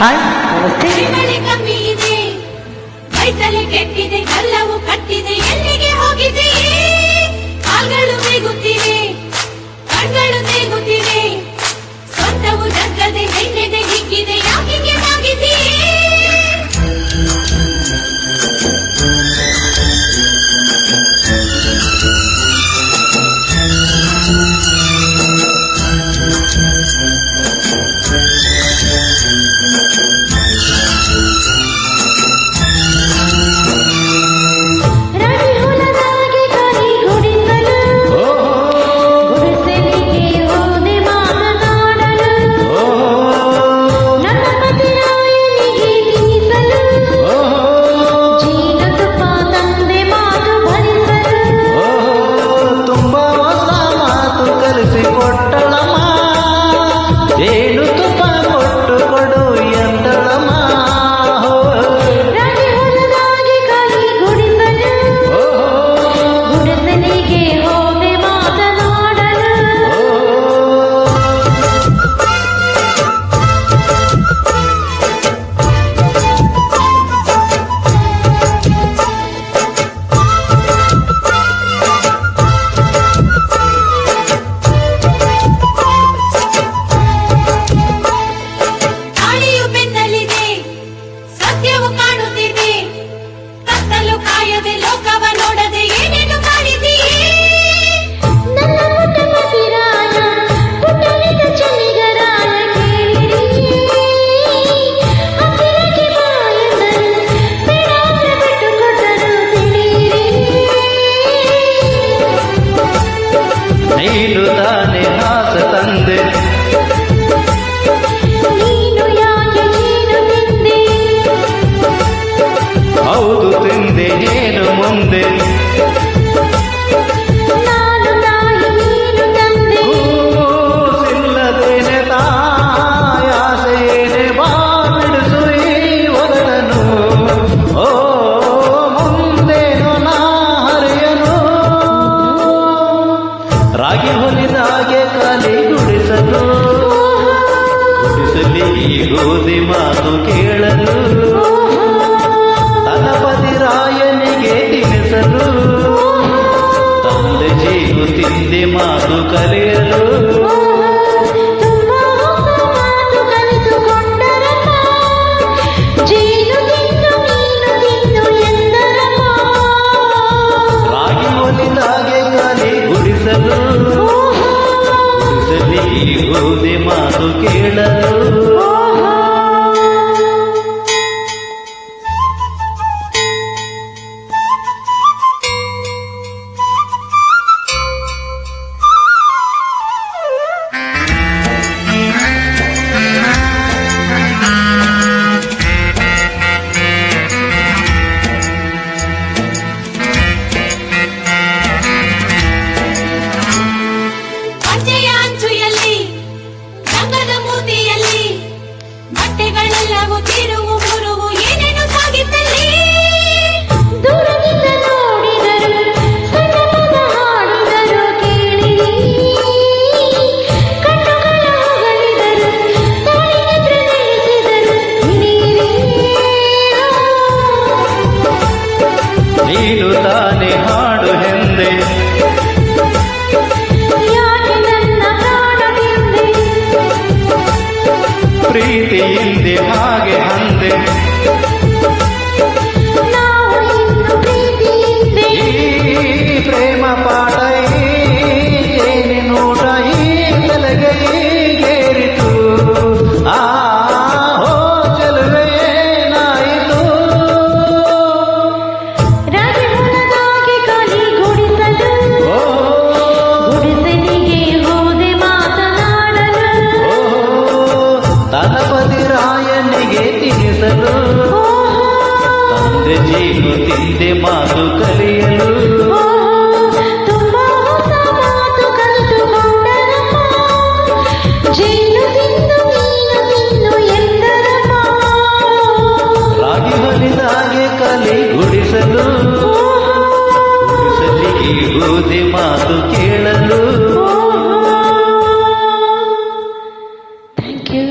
Hi ನಮಸ್ತೆ. ಮಳೆ ಕಮ್ಮಿ ಇದೆ, ರೈತಲೆ ಕೆಟ್ಟಿದೆ, ಕಲ್ಲವು ಕಟ್ಟಿದೆ, ಎಲ್ಲಿಗೆ ಹೋಗಿದೆ? ಕಾಲ್ಗಳು ಬೇಗುತ್ತಿವೆ, ಕಣ್ಗಳು ತೇಗುತ್ತಿವೆ, ಸ್ವಂತವು ಜಗ್ಗದೆ ನೆನ್ನೆದೆ ಹಿಗ್ಗಿದೆ, ಯಾಕಿಗೆ ಸಾಗಿದೆ? ನೀನು ತಾನೆ ಹಾಸ ತಂದೆ, ನೀನು ಯಾಕೆ ನೀನು ತಿಂದೆ? ಹೌದು ತಿಂದೆ ಏನು ಮುಂದೆ, ನಾನು ತಾಯಿ ನೀನು ತಂದೆ. ಕೂಸಿಲ್ಲದೇನೆ ತಾಯಾಸೆಯೇನೆ ಬಾ ಬಿಡಿಸು ಈ ಒಗಟನು, ಓ ಮುಂದೇನು ನಾ ಹರಿಯನು. ರಾಗಿ ಹೊಲಿದಾಗೆ ಕಾಲಿ ಗುಡಿಸಲು, ಗುಡಿಸಲಿ ಈ ಗೋಧಿ ಮಾತು ಕೇಳಲು, ತನಪತಿ ರಾಯನಿಗೆ ತಿನಿಸಲು, ತಂದೆ ಜೀವು ತಿಂದೆ ಮಾತು ಕಲಿಯಲು. ತುಂಬಾ ಮಾತು ಕಲಿತುಕೊಂಡರಮ್ಮ, ಜೇನು ತಿಂದು ಮೀನು ತಿಂದು ಎಂದರಮ್ಮ. ರಾಗಿ ಹೊಲಿದಾಗೆ ಕಾಲಿ ಗುಡಿಸಲು, ಗುಡಿಸಲಿ ಈ ಗೋಧಿ ಮಾತು ಕೇಳಲು. ಅಂಚೆಯ ಅಂಚುಯಲ್ಲಿ, ರಂಗದ ಮೂತಿಯಲ್ಲಿ, ಬಟ್ಟೆಗಳೆಲ್ಲವೂ ತಿರುವು ಮುರುವು ಏನೇನು ಸಾಗಿತ್ತಲ್ಲಿ. ದೂರದಿಂದ ನೋಡಿದರು, ಸಣ್ಣ ಪದ ಹಾಡಿದರು ಕೇಳಿರಿ, ಕಣ್ಣುಗಳ ಹೊಗಳಿದರು, ತಾಯಿ ನಿದ್ರೆ ನೆನೆಸಿದರು ಹಿಡೀರಿ. ನೀನು ತಾನೆ ಹಾಡು ಹೆಂದೆ, ಯಾಕೆ ನನ್ನ ಪ್ರಾಣ ತಿಂದೆ? ಪ್ರೀತಿಯಿಂದೆ ಹಾಗೆ ಅಂದೆ, ನಾವು ಇನ್ನು ಪ್ರೀತಿಯಿಂದೆ. ಈ ಪ್ರೇಮ ಪಾಠ ಏನಿ ನೋಟ ಈ ತಲೆಗೆ ಈಗೇರಿತು. ಆ ಹೋ ಚೆಲುವೆ ಏನಾಯಿತು? ರಾಗಿ ಹೊಲದಾಗೆ ಕಾಲಿ ಗುಡಿಸಲು, ಓ ಗುಡಿಸಲಿಗೆ ಹೋದೆ ಮಾತನಾಡಲು. ತನಪತಿ ರಾಯನಿಗೆ ತಿನಿಸಲು, ತಂದೆ ಜೀನು ತಿಂದೆ ಮಾತು ಕಲಿಯಲು. ತುಂಬಾ ಹೊಸ ಮಾತು ಕಲಿತುಕೊಂಡರಮ್ಮ, ಜೇನು ತಿಂದು ಮೀನು ತಿಂದು ಎಂದರಮ್ಮ. ರಾಗಿ ಹೊಲಿದಾಗೆ ಕಲಿ ಗುಡಿಸಲು, ಗುಡಿಸಲಿ ಈ ಗೋಧಿ ಮಾತು ಕೇಳಲು. Thank you.